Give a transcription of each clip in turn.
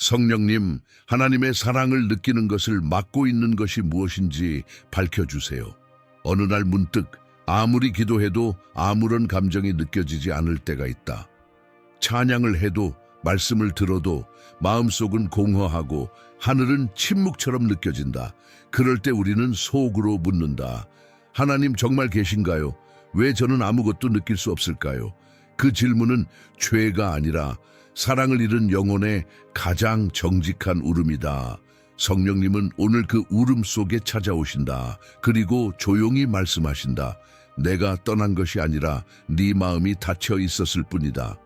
성령님, 하나님의 사랑을 느끼는 것을 막고 있는 것이 무엇인지 밝혀주세요. 어느 날 문득 아무리 기도해도 아무런 감정이 느껴지지 않을 때가 있다. 찬양을 해도 말씀을 들어도 마음속은 공허하고 하늘은 침묵처럼 느껴진다. 그럴 때 우리는 속으로 묻는다. 하나님 정말 계신가요? 왜 저는 아무것도 느낄 수 없을까요? 그 질문은 죄가 아니라 사랑을 잃은 영혼의 가장 정직한 울음이다. 성령님은 오늘 그 울음 속에 찾아오신다. 그리고 조용히 말씀하신다. 내가 떠난 것이 아니라 네 마음이 닫혀 있었을 뿐이다.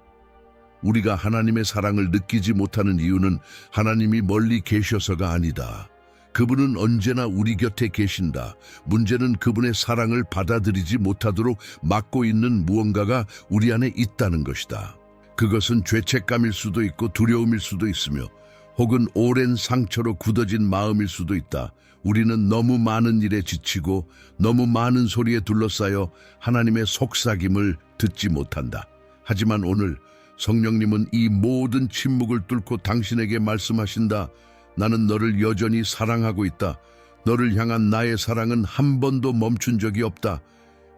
우리가 하나님의 사랑을 느끼지 못하는 이유는 하나님이 멀리 계셔서가 아니다. 그분은 언제나 우리 곁에 계신다. 문제는 그분의 사랑을 받아들이지 못하도록 막고 있는 무언가가 우리 안에 있다는 것이다. 그것은 죄책감일 수도 있고 두려움일 수도 있으며 혹은 오랜 상처로 굳어진 마음일 수도 있다. 우리는 너무 많은 일에 지치고 너무 많은 소리에 둘러싸여 하나님의 속삭임을 듣지 못한다. 하지만 오늘 성령님은 이 모든 침묵을 뚫고 당신에게 말씀하신다. 나는 너를 여전히 사랑하고 있다. 너를 향한 나의 사랑은 한 번도 멈춘 적이 없다.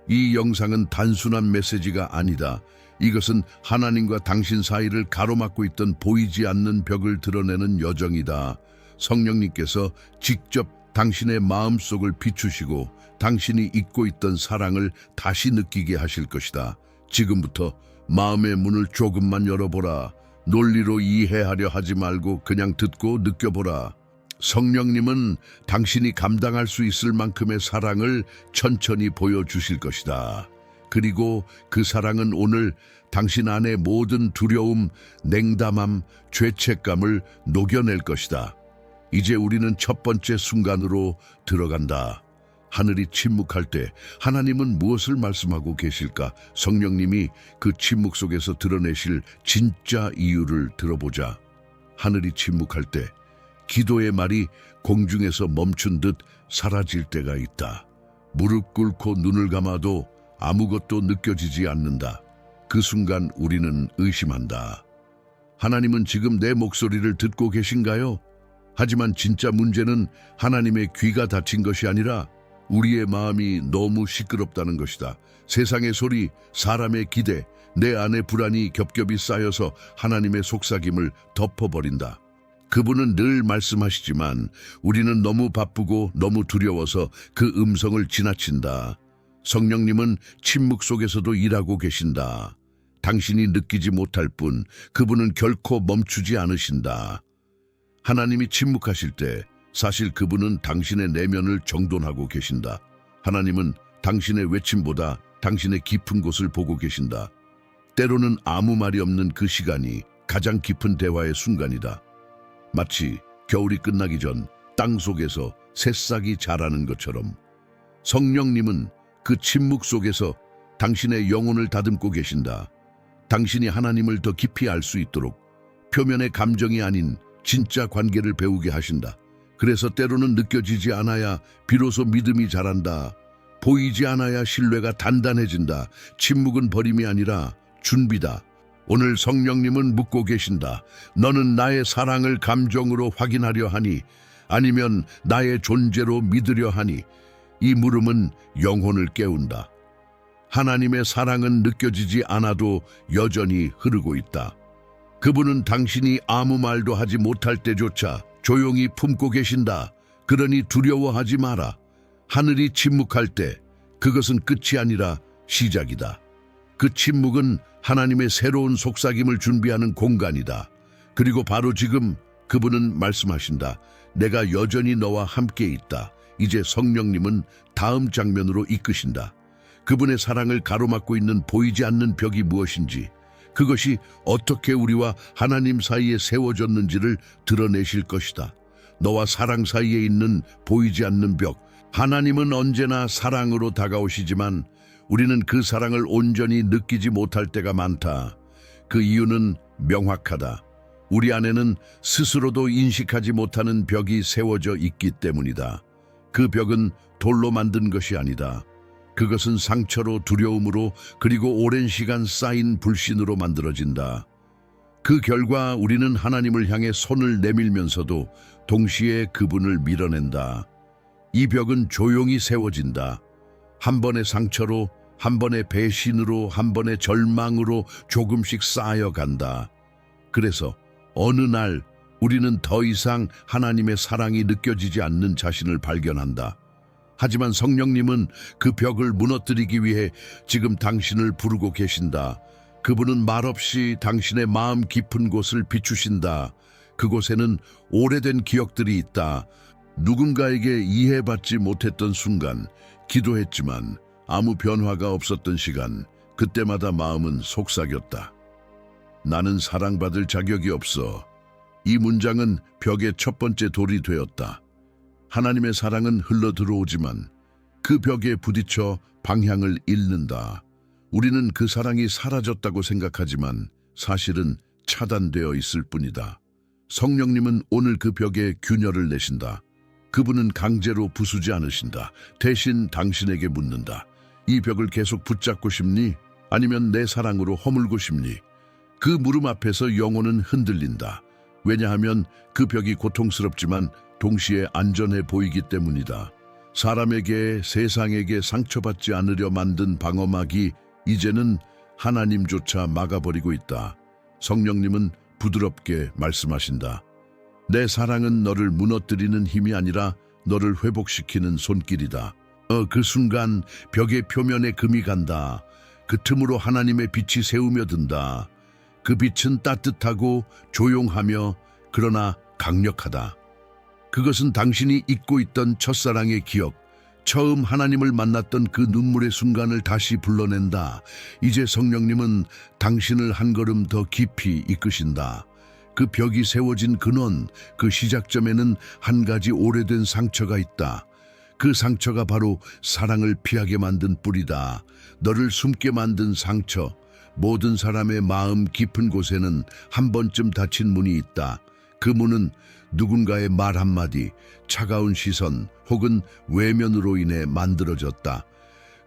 이 영상은 단순한 메시지가 아니다. 이것은 하나님과 당신 사이를 가로막고 있던 보이지 않는 벽을 드러내는 여정이다. 성령님께서 직접 당신의 마음속을 비추시고 당신이 잊고 있던 사랑을 다시 느끼게 하실 것이다. 지금부터 마음의 문을 조금만 열어보라. 논리로 이해하려 하지 말고 그냥 듣고 느껴보라. 성령님은 당신이 감당할 수 있을 만큼의 사랑을 천천히 보여주실 것이다. 그리고 그 사랑은 오늘 당신 안의 모든 두려움, 냉담함, 죄책감을 녹여낼 것이다. 이제 우리는 첫 번째 순간으로 들어간다. 하늘이 침묵할 때 하나님은 무엇을 말씀하고 계실까? 성령님이 그 침묵 속에서 드러내실 진짜 이유를 들어보자. 하늘이 침묵할 때 기도의 말이 공중에서 멈춘 듯 사라질 때가 있다. 무릎 꿇고 눈을 감아도 아무것도 느껴지지 않는다. 그 순간 우리는 의심한다. 하나님은 지금 내 목소리를 듣고 계신가요? 하지만 진짜 문제는 하나님의 귀가 닫힌 것이 아니라 우리의 마음이 너무 시끄럽다는 것이다. 세상의 소리, 사람의 기대, 내 안의 불안이 겹겹이 쌓여서 하나님의 속삭임을 덮어버린다. 그분은 늘 말씀하시지만 우리는 너무 바쁘고 너무 두려워서 그 음성을 지나친다. 성령님은 침묵 속에서도 일하고 계신다. 당신이 느끼지 못할 뿐 그분은 결코 멈추지 않으신다. 하나님이 침묵하실 때 사실 그분은 당신의 내면을 정돈하고 계신다. 하나님은 당신의 외침보다 당신의 깊은 곳을 보고 계신다. 때로는 아무 말이 없는 그 시간이 가장 깊은 대화의 순간이다. 마치 겨울이 끝나기 전 땅 속에서 새싹이 자라는 것처럼 성령님은 그 침묵 속에서 당신의 영혼을 다듬고 계신다. 당신이 하나님을 더 깊이 알 수 있도록 표면의 감정이 아닌 진짜 관계를 배우게 하신다. 그래서 때로는 느껴지지 않아야 비로소 믿음이 자란다. 보이지 않아야 신뢰가 단단해진다. 침묵은 버림이 아니라 준비다. 오늘 성령님은 묻고 계신다. 너는 나의 사랑을 감정으로 확인하려 하니 아니면 나의 존재로 믿으려 하니? 이 물음은 영혼을 깨운다. 하나님의 사랑은 느껴지지 않아도 여전히 흐르고 있다. 그분은 당신이 아무 말도 하지 못할 때조차 조용히 품고 계신다. 그러니 두려워하지 마라. 하늘이 침묵할 때 그것은 끝이 아니라 시작이다. 그 침묵은 하나님의 새로운 속삭임을 준비하는 공간이다. 그리고 바로 지금 그분은 말씀하신다. 내가 여전히 너와 함께 있다. 이제 성령님은 다음 장면으로 이끄신다. 그분의 사랑을 가로막고 있는 보이지 않는 벽이 무엇인지, 그것이 어떻게 우리와 하나님 사이에 세워졌는지를 드러내실 것이다. 너와 사랑 사이에 있는 보이지 않는 벽. 하나님은 언제나 사랑으로 다가오시지만 우리는 그 사랑을 온전히 느끼지 못할 때가 많다. 그 이유는 명확하다. 우리 안에는 스스로도 인식하지 못하는 벽이 세워져 있기 때문이다. 그 벽은 돌로 만든 것이 아니다. 그것은 상처로, 두려움으로, 그리고 오랜 시간 쌓인 불신으로 만들어진다. 그 결과 우리는 하나님을 향해 손을 내밀면서도 동시에 그분을 밀어낸다. 이 벽은 조용히 세워진다. 한 번의 상처로, 한 번의 배신으로, 한 번의 절망으로 조금씩 쌓여간다. 그래서 어느 날 우리는 더 이상 하나님의 사랑이 느껴지지 않는 자신을 발견한다. 하지만 성령님은 그 벽을 무너뜨리기 위해 지금 당신을 부르고 계신다. 그분은 말없이 당신의 마음 깊은 곳을 비추신다. 그곳에는 오래된 기억들이 있다. 누군가에게 이해받지 못했던 순간, 기도했지만 아무 변화가 없었던 시간, 그때마다 마음은 속삭였다. 나는 사랑받을 자격이 없어. 이 문장은 벽의 첫 번째 돌이 되었다. 하나님의 사랑은 흘러 들어오지만 그 벽에 부딪혀 방향을 잃는다. 우리는 그 사랑이 사라졌다고 생각하지만 사실은 차단되어 있을 뿐이다. 성령님은 오늘 그 벽에 균열을 내신다. 그분은 강제로 부수지 않으신다. 대신 당신에게 묻는다. 이 벽을 계속 붙잡고 싶니? 아니면 내 사랑으로 허물고 싶니? 그 물음 앞에서 영혼은 흔들린다. 왜냐하면 그 벽이 고통스럽지만 동시에 안전해 보이기 때문이다. 사람에게, 세상에게 상처받지 않으려 만든 방어막이 이제는 하나님조차 막아버리고 있다. 성령님은 부드럽게 말씀하신다. 내 사랑은 너를 무너뜨리는 힘이 아니라 너를 회복시키는 손길이다. 그 순간 벽의 표면에 금이 간다. 그 틈으로 하나님의 빛이 새우며 든다. 그 빛은 따뜻하고 조용하며 그러나 강력하다. 그것은 당신이 잊고 있던 첫사랑의 기억, 처음 하나님을 만났던 그 눈물의 순간을 다시 불러낸다. 이제 성령님은 당신을 한 걸음 더 깊이 이끄신다. 그 벽이 세워진 근원, 그 시작점에는 한 가지 오래된 상처가 있다. 그 상처가 바로 사랑을 피하게 만든 뿌리다. 너를 숨게 만든 상처. 모든 사람의 마음 깊은 곳에는 한 번쯤 닫힌 문이 있다. 그 문은 누군가의 말 한마디, 차가운 시선 혹은 외면으로 인해 만들어졌다.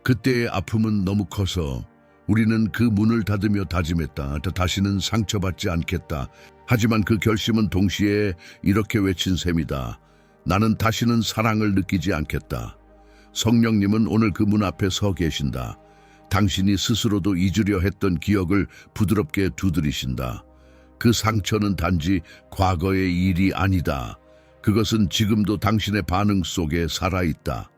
그때의 아픔은 너무 커서 우리는 그 문을 닫으며 다짐했다. 다시는 상처받지 않겠다. 하지만 그 결심은 동시에 이렇게 외친 셈이다. 나는 다시는 사랑을 느끼지 않겠다. 성령님은 오늘 그 문 앞에 서 계신다. 당신이 스스로도 잊으려 했던 기억을 부드럽게 두드리신다. 그 상처는 단지 과거의 일이 아니다. 그것은 지금도 당신의 반응 속에 살아있다.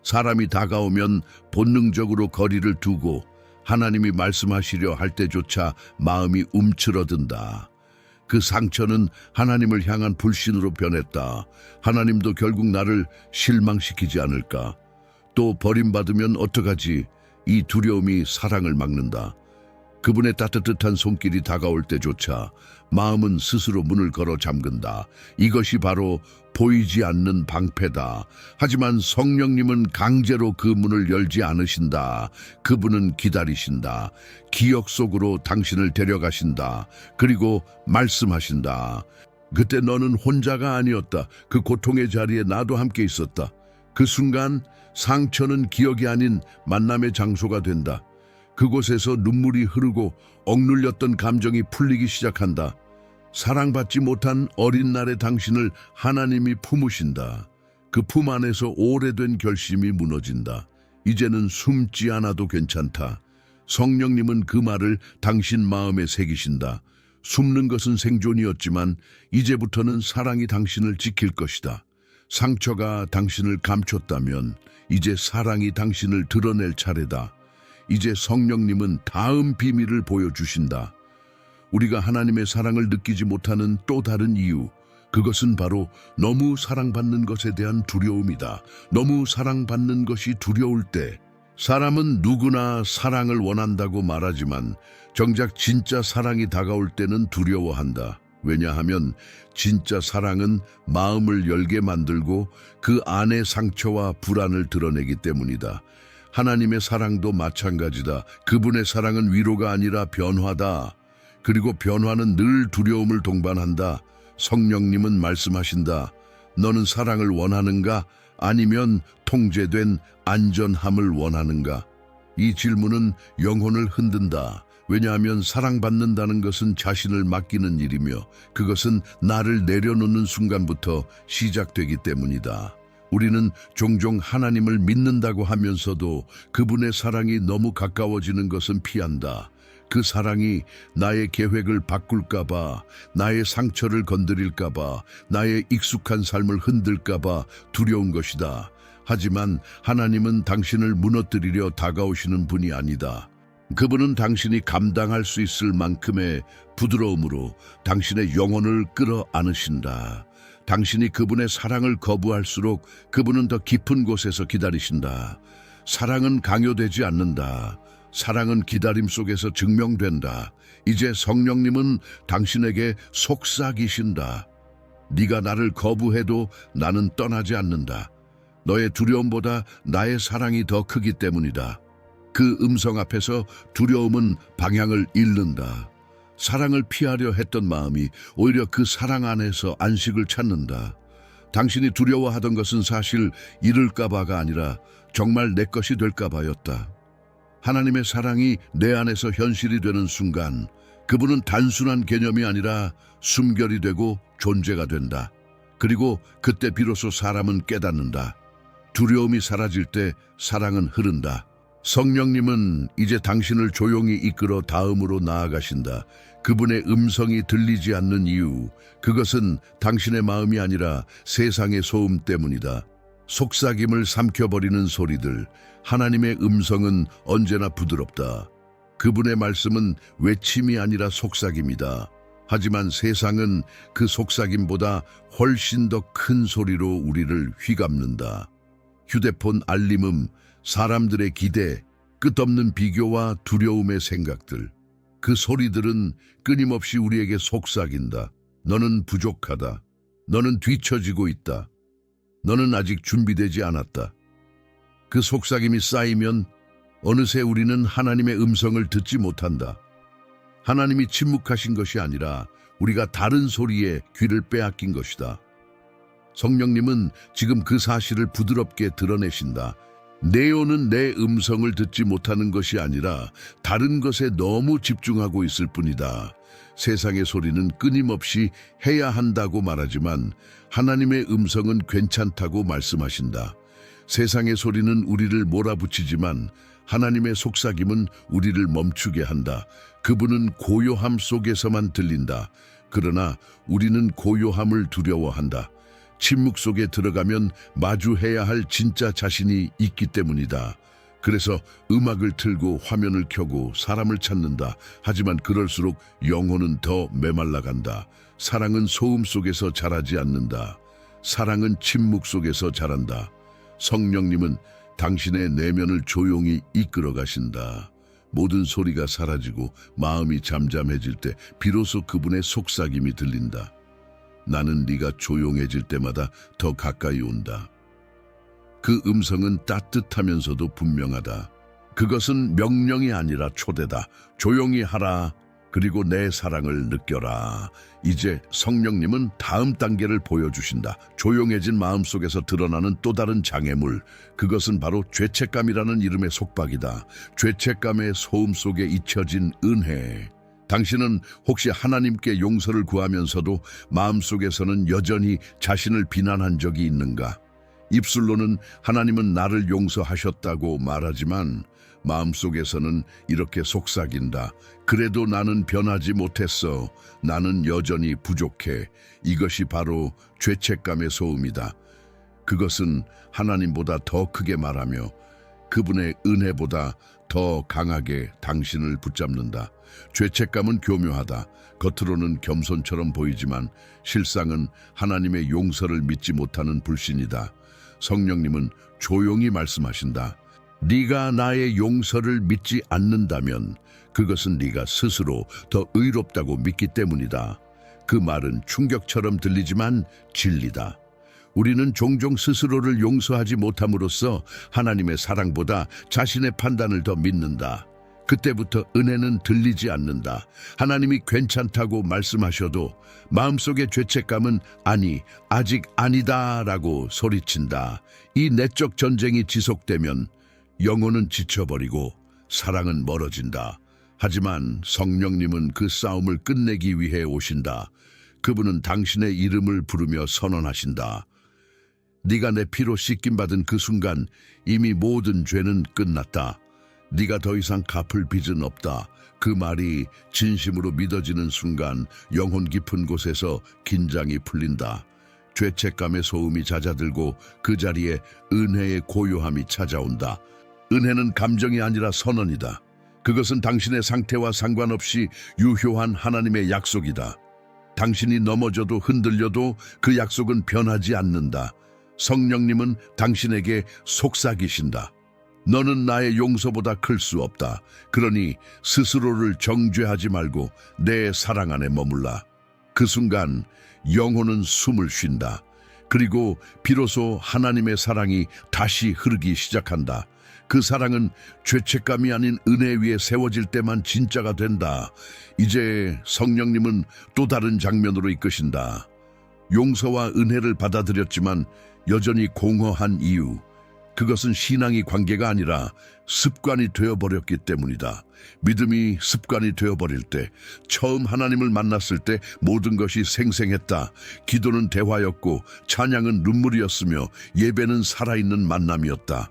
사람이 다가오면 본능적으로 거리를 두고 하나님이 말씀하시려 할 때조차 마음이 움츠러든다. 그 상처는 하나님을 향한 불신으로 변했다. 하나님도 결국 나를 실망시키지 않을까? 또 버림받으면 어떡하지? 이 두려움이 사랑을 막는다. 그분의 따뜻한 손길이 다가올 때조차 마음은 스스로 문을 걸어 잠근다. 이것이 바로 보이지 않는 방패다. 하지만 성령님은 강제로 그 문을 열지 않으신다. 그분은 기다리신다. 기억 속으로 당신을 데려가신다. 그리고 말씀하신다. 그때 너는 혼자가 아니었다. 그 고통의 자리에 나도 함께 있었다. 그 순간 상처는 기억이 아닌 만남의 장소가 된다. 그곳에서 눈물이 흐르고 억눌렸던 감정이 풀리기 시작한다. 사랑받지 못한 어린 날의 당신을 하나님이 품으신다. 그 품 안에서 오래된 결심이 무너진다. 이제는 숨지 않아도 괜찮다. 성령님은 그 말을 당신 마음에 새기신다. 숨는 것은 생존이었지만 이제부터는 사랑이 당신을 지킬 것이다. 상처가 당신을 감췄다면 이제 사랑이 당신을 드러낼 차례다. 이제 성령님은 다음 비밀을 보여주신다. 우리가 하나님의 사랑을 느끼지 못하는 또 다른 이유, 그것은 바로 너무 사랑받는 것에 대한 두려움이다. 너무 사랑받는 것이 두려울 때, 사람은 누구나 사랑을 원한다고 말하지만 정작 진짜 사랑이 다가올 때는 두려워한다. 왜냐하면 진짜 사랑은 마음을 열게 만들고 그 안의 상처와 불안을 드러내기 때문이다. 하나님의 사랑도 마찬가지다. 그분의 사랑은 위로가 아니라 변화다. 그리고 변화는 늘 두려움을 동반한다. 성령님은 말씀하신다. 너는 사랑을 원하는가? 아니면 통제된 안전함을 원하는가? 이 질문은 영혼을 흔든다. 왜냐하면 사랑받는다는 것은 자신을 맡기는 일이며 그것은 나를 내려놓는 순간부터 시작되기 때문이다. 우리는 종종 하나님을 믿는다고 하면서도 그분의 사랑이 너무 가까워지는 것은 피한다. 그 사랑이 나의 계획을 바꿀까봐, 나의 상처를 건드릴까봐, 나의 익숙한 삶을 흔들까봐 두려운 것이다. 하지만 하나님은 당신을 무너뜨리려 다가오시는 분이 아니다. 그분은 당신이 감당할 수 있을 만큼의 부드러움으로 당신의 영혼을 끌어안으신다. 당신이 그분의 사랑을 거부할수록 그분은 더 깊은 곳에서 기다리신다. 사랑은 강요되지 않는다. 사랑은 기다림 속에서 증명된다. 이제 성령님은 당신에게 속삭이신다. 네가 나를 거부해도 나는 떠나지 않는다. 너의 두려움보다 나의 사랑이 더 크기 때문이다. 그 음성 앞에서 두려움은 방향을 잃는다. 사랑을 피하려 했던 마음이 오히려 그 사랑 안에서 안식을 찾는다. 당신이 두려워하던 것은 사실 잃을까봐가 아니라 정말 내 것이 될까봐였다. 하나님의 사랑이 내 안에서 현실이 되는 순간 그분은 단순한 개념이 아니라 숨결이 되고 존재가 된다. 그리고 그때 비로소 사람은 깨닫는다. 두려움이 사라질 때 사랑은 흐른다. 성령님은 이제 당신을 조용히 이끌어 다음으로 나아가신다. 그분의 음성이 들리지 않는 이유, 그것은 당신의 마음이 아니라 세상의 소음 때문이다. 속삭임을 삼켜버리는 소리들, 하나님의 음성은 언제나 부드럽다. 그분의 말씀은 외침이 아니라 속삭임이다. 하지만 세상은 그 속삭임보다 훨씬 더 큰 소리로 우리를 휘감는다. 휴대폰 알림음, 사람들의 기대, 끝없는 비교와 두려움의 생각들. 그 소리들은 끊임없이 우리에게 속삭인다. 너는 부족하다. 너는 뒤처지고 있다. 너는 아직 준비되지 않았다. 그 속삭임이 쌓이면 어느새 우리는 하나님의 음성을 듣지 못한다. 하나님이 침묵하신 것이 아니라 우리가 다른 소리에 귀를 빼앗긴 것이다. 성령님은 지금 그 사실을 부드럽게 드러내신다. 네오는 내 음성을 듣지 못하는 것이 아니라 다른 것에 너무 집중하고 있을 뿐이다. 세상의 소리는 끊임없이 해야 한다고 말하지만 하나님의 음성은 괜찮다고 말씀하신다. 세상의 소리는 우리를 몰아붙이지만 하나님의 속삭임은 우리를 멈추게 한다. 그분은 고요함 속에서만 들린다. 그러나 우리는 고요함을 두려워한다. 침묵 속에 들어가면 마주해야 할 진짜 자신이 있기 때문이다. 그래서 음악을 틀고 화면을 켜고 사람을 찾는다. 하지만 그럴수록 영혼은 더 메말라간다. 사랑은 소음 속에서 자라지 않는다. 사랑은 침묵 속에서 자란다. 성령님은 당신의 내면을 조용히 이끌어 가신다. 모든 소리가 사라지고 마음이 잠잠해질 때 비로소 그분의 속삭임이 들린다. 나는 네가 조용해질 때마다 더 가까이 온다. 그 음성은 따뜻하면서도 분명하다. 그것은 명령이 아니라 초대다. 조용히 하라. 그리고 내 사랑을 느껴라. 이제 성령님은 다음 단계를 보여주신다. 조용해진 마음속에서 드러나는 또 다른 장애물. 그것은 바로 죄책감이라는 이름의 속박이다. 죄책감의 소음 속에 잊혀진 은혜. 당신은 혹시 하나님께 용서를 구하면서도 마음속에서는 여전히 자신을 비난한 적이 있는가? 입술로는 하나님은 나를 용서하셨다고 말하지만 마음속에서는 이렇게 속삭인다. 그래도 나는 변하지 못했어. 나는 여전히 부족해. 이것이 바로 죄책감의 소음이다. 그것은 하나님보다 더 크게 말하며 그분의 은혜보다 더 강하게 당신을 붙잡는다. 죄책감은 교묘하다. 겉으로는 겸손처럼 보이지만 실상은 하나님의 용서를 믿지 못하는 불신이다. 성령님은 조용히 말씀하신다. 네가 나의 용서를 믿지 않는다면 그것은 네가 스스로 더 의롭다고 믿기 때문이다. 그 말은 충격처럼 들리지만 진리다. 우리는 종종 스스로를 용서하지 못함으로써 하나님의 사랑보다 자신의 판단을 더 믿는다. 그때부터 은혜는 들리지 않는다. 하나님이 괜찮다고 말씀하셔도 마음속의 죄책감은 아니, 아직 아니다라고 소리친다. 이 내적 전쟁이 지속되면 영혼은 지쳐버리고 사랑은 멀어진다. 하지만 성령님은 그 싸움을 끝내기 위해 오신다. 그분은 당신의 이름을 부르며 선언하신다. 네가 내 피로 씻김 받은 그 순간 이미 모든 죄는 끝났다. 네가 더 이상 갚을 빚은 없다. 그 말이 진심으로 믿어지는 순간 영혼 깊은 곳에서 긴장이 풀린다. 죄책감의 소음이 잦아들고 그 자리에 은혜의 고요함이 찾아온다. 은혜는 감정이 아니라 선언이다. 그것은 당신의 상태와 상관없이 유효한 하나님의 약속이다. 당신이 넘어져도 흔들려도 그 약속은 변하지 않는다. 성령님은 당신에게 속삭이신다. 너는 나의 용서보다 클 수 없다. 그러니 스스로를 정죄하지 말고 내 사랑 안에 머물라. 그 순간 영혼은 숨을 쉰다. 그리고 비로소 하나님의 사랑이 다시 흐르기 시작한다. 그 사랑은 죄책감이 아닌 은혜 위에 세워질 때만 진짜가 된다. 이제 성령님은 또 다른 장면으로 이끄신다. 용서와 은혜를 받아들였지만 여전히 공허한 이유. 그것은 신앙이 관계가 아니라 습관이 되어버렸기 때문이다. 믿음이 습관이 되어버릴 때, 처음 하나님을 만났을 때 모든 것이 생생했다. 기도는 대화였고 찬양은 눈물이었으며 예배는 살아있는 만남이었다.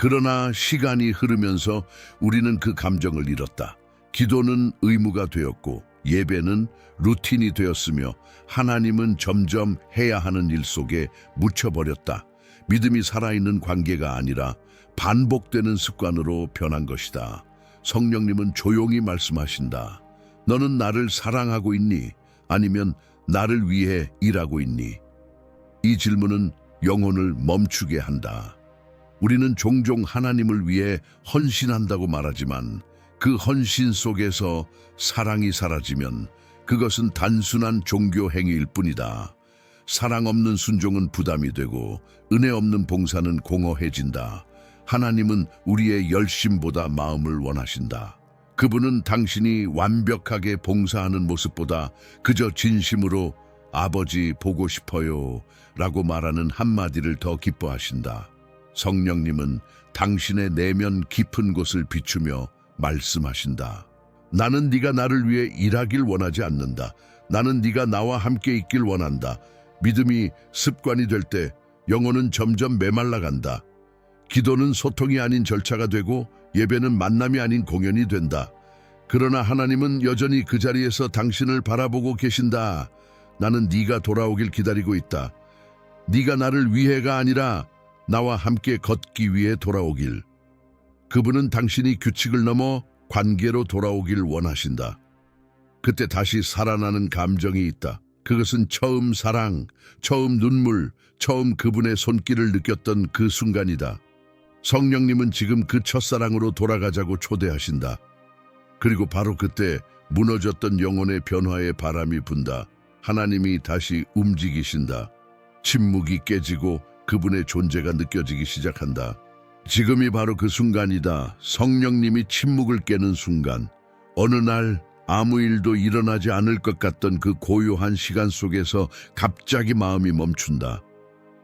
그러나 시간이 흐르면서 우리는 그 감정을 잃었다. 기도는 의무가 되었고 예배는 루틴이 되었으며 하나님은 점점 해야 하는 일 속에 묻혀버렸다. 믿음이 살아있는 관계가 아니라 반복되는 습관으로 변한 것이다. 성령님은 조용히 말씀하신다. 너는 나를 사랑하고 있니? 아니면 나를 위해 일하고 있니? 이 질문은 영혼을 멈추게 한다. 우리는 종종 하나님을 위해 헌신한다고 말하지만 그 헌신 속에서 사랑이 사라지면 그것은 단순한 종교 행위일 뿐이다. 사랑 없는 순종은 부담이 되고 은혜 없는 봉사는 공허해진다. 하나님은 우리의 열심보다 마음을 원하신다. 그분은 당신이 완벽하게 봉사하는 모습보다 그저 진심으로 아버지 보고 싶어요 라고 말하는 한마디를 더 기뻐하신다. 성령님은 당신의 내면 깊은 곳을 비추며 말씀하신다. 나는 네가 나를 위해 일하길 원하지 않는다. 나는 네가 나와 함께 있길 원한다. 믿음이 습관이 될 때 영혼은 점점 메말라간다. 기도는 소통이 아닌 절차가 되고 예배는 만남이 아닌 공연이 된다. 그러나 하나님은 여전히 그 자리에서 당신을 바라보고 계신다. 나는 네가 돌아오길 기다리고 있다. 네가 나를 위해가 아니라 나와 함께 걷기 위해 돌아오길. 그분은 당신이 규칙을 넘어 관계로 돌아오길 원하신다. 그때 다시 살아나는 감정이 있다. 그것은 처음 사랑, 처음 눈물, 처음 그분의 손길을 느꼈던 그 순간이다. 성령님은 지금 그 첫사랑으로 돌아가자고 초대하신다. 그리고 바로 그때 무너졌던 영혼의 변화의 바람이 분다. 하나님이 다시 움직이신다. 침묵이 깨지고 그분의 존재가 느껴지기 시작한다. 지금이 바로 그 순간이다. 성령님이 침묵을 깨는 순간. 어느 날 아무 일도 일어나지 않을 것 같던 그 고요한 시간 속에서 갑자기 마음이 멈춘다.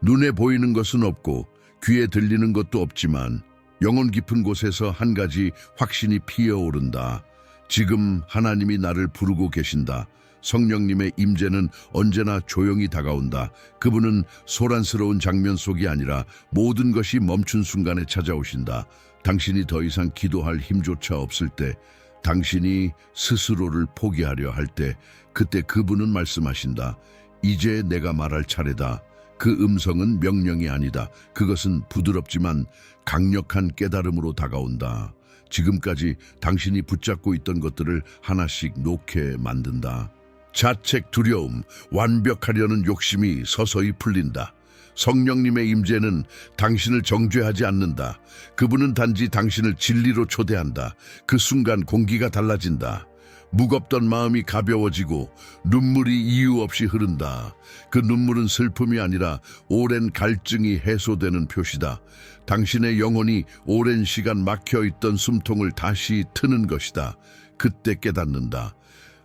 눈에 보이는 것은 없고 귀에 들리는 것도 없지만 영혼 깊은 곳에서 한 가지 확신이 피어오른다. 지금 하나님이 나를 부르고 계신다. 성령님의 임재는 언제나 조용히 다가온다. 그분은 소란스러운 장면 속이 아니라 모든 것이 멈춘 순간에 찾아오신다. 당신이 더 이상 기도할 힘조차 없을 때, 당신이 스스로를 포기하려 할 때, 그때 그분은 말씀하신다. 이제 내가 말할 차례다. 그 음성은 명령이 아니다. 그것은 부드럽지만 강력한 깨달음으로 다가온다. 지금까지 당신이 붙잡고 있던 것들을 하나씩 놓게 만든다. 자책, 두려움, 완벽하려는 욕심이 서서히 풀린다. 성령님의 임재는 당신을 정죄하지 않는다. 그분은 단지 당신을 진리로 초대한다. 그 순간 공기가 달라진다. 무겁던 마음이 가벼워지고 눈물이 이유 없이 흐른다. 그 눈물은 슬픔이 아니라 오랜 갈증이 해소되는 표시다. 당신의 영혼이 오랜 시간 막혀있던 숨통을 다시 트는 것이다. 그때 깨닫는다.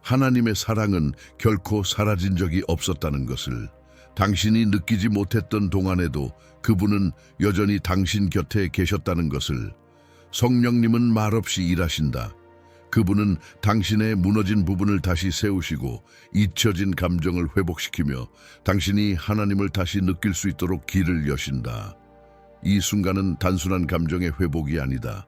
하나님의 사랑은 결코 사라진 적이 없었다는 것을. 당신이 느끼지 못했던 동안에도 그분은 여전히 당신 곁에 계셨다는 것을. 성령님은 말없이 일하신다. 그분은 당신의 무너진 부분을 다시 세우시고 잊혀진 감정을 회복시키며 당신이 하나님을 다시 느낄 수 있도록 길을 여신다. 이 순간은 단순한 감정의 회복이 아니다.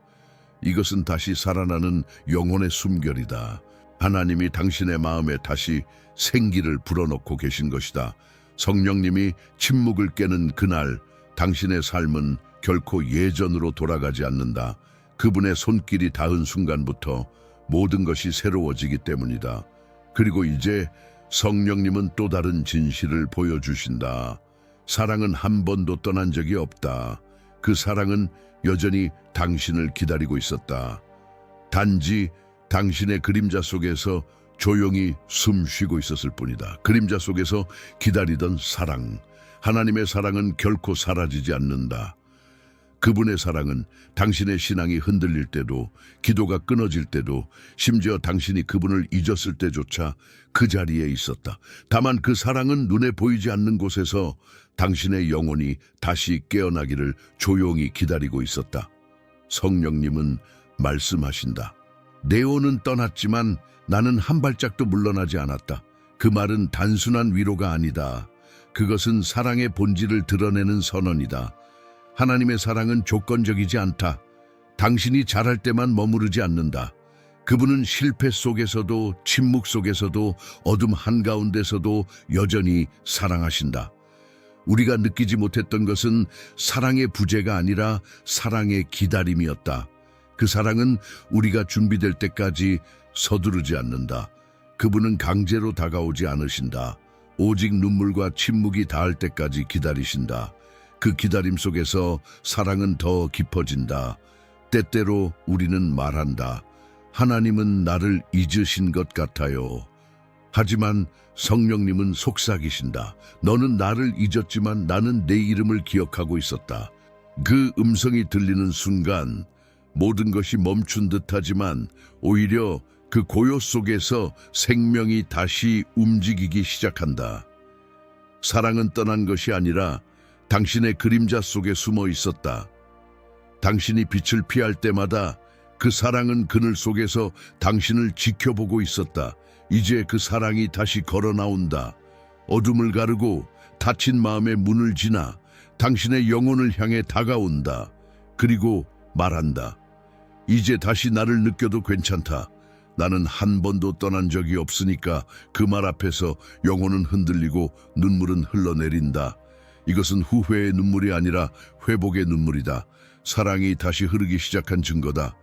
이것은 다시 살아나는 영혼의 숨결이다. 하나님이 당신의 마음에 다시 생기를 불어넣고 계신 것이다. 성령님이 침묵을 깨는 그날 당신의 삶은 결코 예전으로 돌아가지 않는다. 그분의 손길이 닿은 순간부터 모든 것이 새로워지기 때문이다. 그리고 이제 성령님은 또 다른 진실을 보여주신다. 사랑은 한 번도 떠난 적이 없다. 그 사랑은 여전히 당신을 기다리고 있었다. 단지 당신의 그림자 속에서 조용히 숨 쉬고 있었을 뿐이다. 그림자 속에서 기다리던 사랑. 하나님의 사랑은 결코 사라지지 않는다. 그분의 사랑은 당신의 신앙이 흔들릴 때도, 기도가 끊어질 때도, 심지어 당신이 그분을 잊었을 때조차 그 자리에 있었다. 다만 그 사랑은 눈에 보이지 않는 곳에서 당신의 영혼이 다시 깨어나기를 조용히 기다리고 있었다. 성령님은 말씀하신다. 네오는 떠났지만 나는 한 발짝도 물러나지 않았다. 그 말은 단순한 위로가 아니다. 그것은 사랑의 본질을 드러내는 선언이다. 하나님의 사랑은 조건적이지 않다. 당신이 잘할 때만 머무르지 않는다. 그분은 실패 속에서도, 침묵 속에서도, 어둠 한가운데서도 여전히 사랑하신다. 우리가 느끼지 못했던 것은 사랑의 부재가 아니라 사랑의 기다림이었다. 그 사랑은 우리가 준비될 때까지 서두르지 않는다. 그분은 강제로 다가오지 않으신다. 오직 눈물과 침묵이 닿을 때까지 기다리신다. 그 기다림 속에서 사랑은 더 깊어진다. 때때로 우리는 말한다. 하나님은 나를 잊으신 것 같아요. 하지만 성령님은 속삭이신다. 너는 나를 잊었지만 나는 내 이름을 기억하고 있었다. 그 음성이 들리는 순간 모든 것이 멈춘 듯하지만 오히려 그 고요 속에서 생명이 다시 움직이기 시작한다. 사랑은 떠난 것이 아니라 당신의 그림자 속에 숨어 있었다. 당신이 빛을 피할 때마다 그 사랑은 그늘 속에서 당신을 지켜보고 있었다. 이제 그 사랑이 다시 걸어 나온다. 어둠을 가르고 닫힌 마음의 문을 지나 당신의 영혼을 향해 다가온다. 그리고 말한다. 이제 다시 나를 느껴도 괜찮다. 나는 한 번도 떠난 적이 없으니까. 그 말 앞에서 영혼은 흔들리고 눈물은 흘러내린다. 이것은 후회의 눈물이 아니라 회복의 눈물이다. 사랑이 다시 흐르기 시작한 증거다.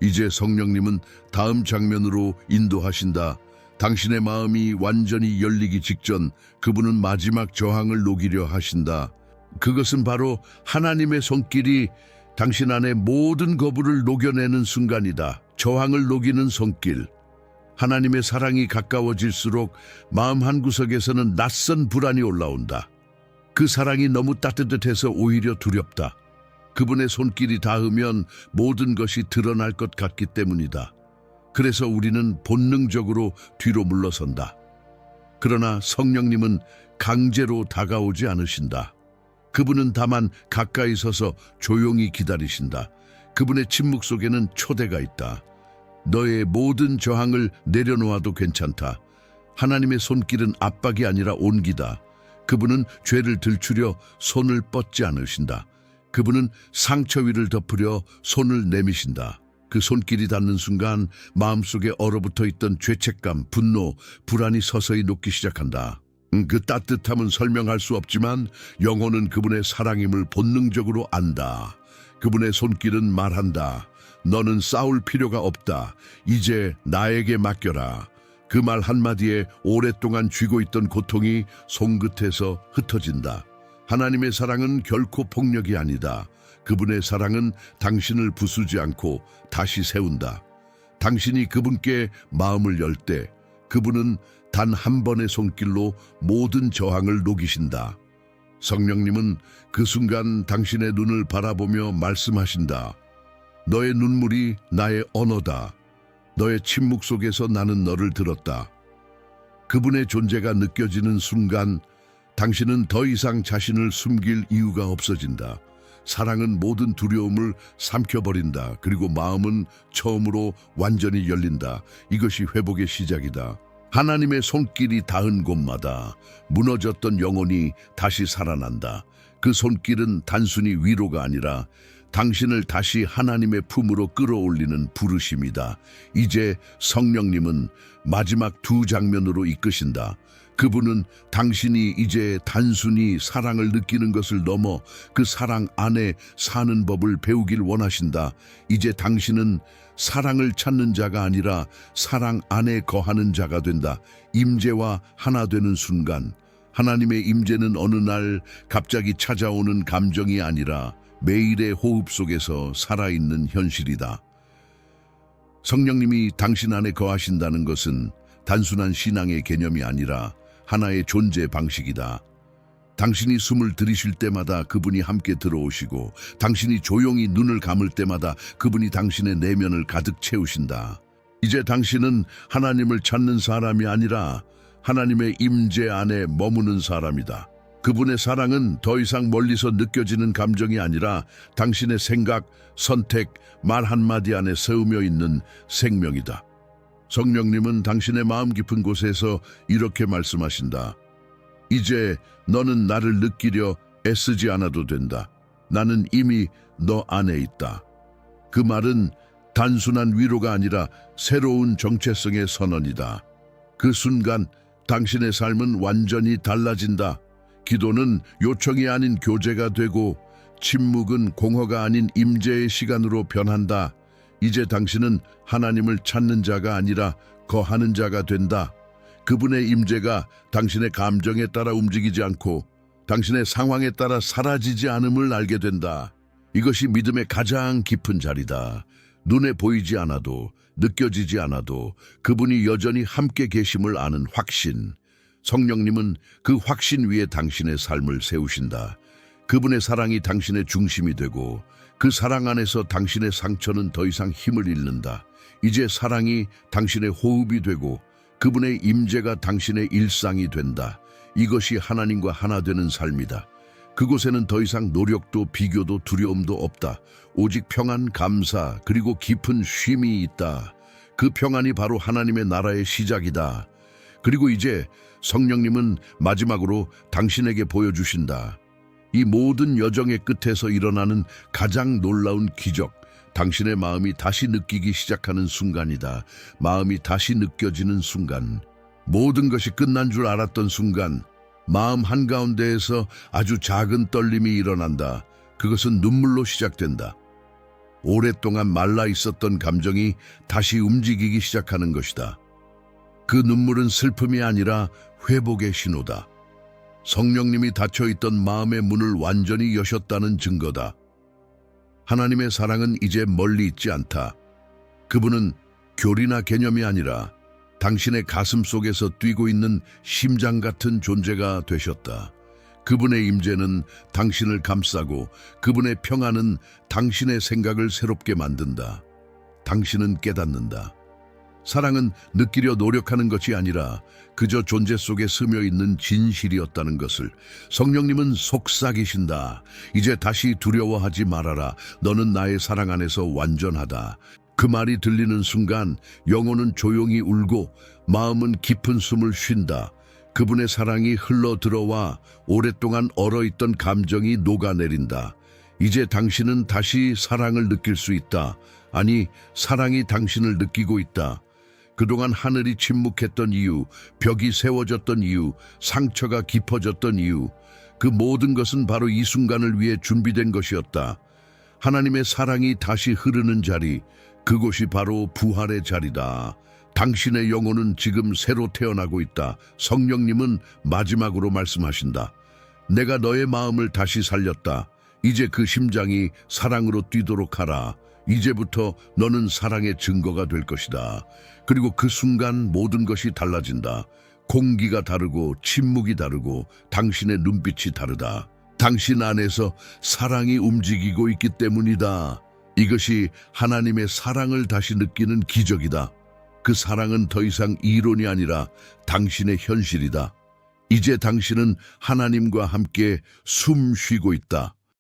이제 성령님은 다음 장면으로 인도하신다. 당신의 마음이 완전히 열리기 직전 그분은 마지막 저항을 녹이려 하신다. 그것은 바로 하나님의 손길이 당신 안에 모든 거부를 녹여내는 순간이다. 저항을 녹이는 손길. 하나님의 사랑이 가까워질수록 마음 한구석에서는 낯선 불안이 올라온다. 그 사랑이 너무 따뜻해서 오히려 두렵다. 그분의 손길이 닿으면 모든 것이 드러날 것 같기 때문이다. 그래서 우리는 본능적으로 뒤로 물러선다. 그러나 성령님은 강제로 다가오지 않으신다. 그분은 다만 가까이 서서 조용히 기다리신다. 그분의 침묵 속에는 초대가 있다. 너의 모든 저항을 내려놓아도 괜찮다. 하나님의 손길은 압박이 아니라 온기다. 그분은 죄를 들추려 손을 뻗지 않으신다. 그분은 상처 위를 덮으려 손을 내미신다. 그 손길이 닿는 순간 마음속에 얼어붙어 있던 죄책감, 분노, 불안이 서서히 녹기 시작한다. 그 따뜻함은 설명할 수 없지만 영혼은 그분의 사랑임을 본능적으로 안다. 그분의 손길은 말한다. 너는 싸울 필요가 없다. 이제 나에게 맡겨라. 그 말 한마디에 오랫동안 쥐고 있던 고통이 손끝에서 흩어진다. 하나님의 사랑은 결코 폭력이 아니다. 그분의 사랑은 당신을 부수지 않고 다시 세운다. 당신이 그분께 마음을 열 때 그분은 단 한 번의 손길로 모든 저항을 녹이신다. 성령님은 그 순간 당신의 눈을 바라보며 말씀하신다. 너의 눈물이 나의 언어다. 너의 침묵 속에서 나는 너를 들었다. 그분의 존재가 느껴지는 순간 당신은 더 이상 자신을 숨길 이유가 없어진다. 사랑은 모든 두려움을 삼켜버린다. 그리고 마음은 처음으로 완전히 열린다. 이것이 회복의 시작이다. 하나님의 손길이 닿은 곳마다 무너졌던 영혼이 다시 살아난다. 그 손길은 단순히 위로가 아니라 당신을 다시 하나님의 품으로 끌어올리는 부르심이다. 이제 성령님은 마지막 두 장면으로 이끄신다. 그분은 당신이 이제 단순히 사랑을 느끼는 것을 넘어 그 사랑 안에 사는 법을 배우길 원하신다. 이제 당신은 사랑을 찾는 자가 아니라 사랑 안에 거하는 자가 된다. 임재와 하나 되는 순간, 하나님의 임재는 어느 날 갑자기 찾아오는 감정이 아니라 매일의 호흡 속에서 살아있는 현실이다. 성령님이 당신 안에 거하신다는 것은 단순한 신앙의 개념이 아니라 하나의 존재 방식이다. 당신이 숨을 들이쉴 때마다 그분이 함께 들어오시고, 당신이 조용히 눈을 감을 때마다 그분이 당신의 내면을 가득 채우신다. 이제 당신은 하나님을 찾는 사람이 아니라 하나님의 임재 안에 머무는 사람이다. 그분의 사랑은 더 이상 멀리서 느껴지는 감정이 아니라 당신의 생각, 선택, 말 한마디 안에 세우며 있는 생명이다. 성령님은 당신의 마음 깊은 곳에서 이렇게 말씀하신다. 이제 너는 나를 느끼려 애쓰지 않아도 된다. 나는 이미 너 안에 있다. 그 말은 단순한 위로가 아니라 새로운 정체성의 선언이다. 그 순간 당신의 삶은 완전히 달라진다. 기도는 요청이 아닌 교제가 되고, 침묵은 공허가 아닌 임재의 시간으로 변한다. 이제 당신은 하나님을 찾는 자가 아니라 거하는 자가 된다. 그분의 임재가 당신의 감정에 따라 움직이지 않고 당신의 상황에 따라 사라지지 않음을 알게 된다. 이것이 믿음의 가장 깊은 자리다. 눈에 보이지 않아도, 느껴지지 않아도 그분이 여전히 함께 계심을 아는 확신. 성령님은 그 확신 위에 당신의 삶을 세우신다. 그분의 사랑이 당신의 중심이 되고, 그 사랑 안에서 당신의 상처는 더 이상 힘을 잃는다. 이제 사랑이 당신의 호흡이 되고, 그분의 임재가 당신의 일상이 된다. 이것이 하나님과 하나 되는 삶이다. 그곳에는 더 이상 노력도 비교도 두려움도 없다. 오직 평안, 감사, 그리고 깊은 쉼이 있다. 그 평안이 바로 하나님의 나라의 시작이다. 그리고 이제 성령님은 마지막으로 당신에게 보여주신다. 이 모든 여정의 끝에서 일어나는 가장 놀라운 기적, 당신의 마음이 다시 느끼기 시작하는 순간이다. 마음이 다시 느껴지는 순간, 모든 것이 끝난 줄 알았던 순간, 마음 한가운데에서 아주 작은 떨림이 일어난다. 그것은 눈물로 시작된다. 오랫동안 말라 있었던 감정이 다시 움직이기 시작하는 것이다. 그 눈물은 슬픔이 아니라 회복의 신호다. 성령님이 닫혀있던 마음의 문을 완전히 여셨다는 증거다. 하나님의 사랑은 이제 멀리 있지 않다. 그분은 교리나 개념이 아니라 당신의 가슴 속에서 뛰고 있는 심장 같은 존재가 되셨다. 그분의 임재는 당신을 감싸고, 그분의 평안은 당신의 생각을 새롭게 만든다. 당신은 깨닫는다. 사랑은 느끼려 노력하는 것이 아니라 그저 존재 속에 스며 있는 진실이었다는 것을. 성령님은 속삭이신다. 이제 다시 두려워하지 말아라. 너는 나의 사랑 안에서 완전하다. 그 말이 들리는 순간 영혼은 조용히 울고 마음은 깊은 숨을 쉰다. 그분의 사랑이 흘러 들어와 오랫동안 얼어있던 감정이 녹아내린다. 이제 당신은 다시 사랑을 느낄 수 있다. 아니, 사랑이 당신을 느끼고 있다. 그동안 하늘이 침묵했던 이유, 벽이 세워졌던 이유, 상처가 깊어졌던 이유, 그 모든 것은 바로 이 순간을 위해 준비된 것이었다. 하나님의 사랑이 다시 흐르는 자리, 그곳이 바로 부활의 자리다. 당신의 영혼은 지금 새로 태어나고 있다. 성령님은 마지막으로 말씀하신다. 내가 너의 마음을 다시 살렸다. 이제 그 심장이 사랑으로 뛰도록 하라. 이제부터 너는 사랑의 증거가 될 것이다. 그리고 그 순간 모든 것이 달라진다. 공기가 다르고 침묵이 다르고 당신의 눈빛이 다르다. 당신 안에서 사랑이 움직이고 있기 때문이다. 이것이 하나님의 사랑을 다시 느끼는 기적이다. 그 사랑은 더 이상 이론이 아니라 당신의 현실이다. 이제 당신은 하나님과 함께 숨 쉬고 있다.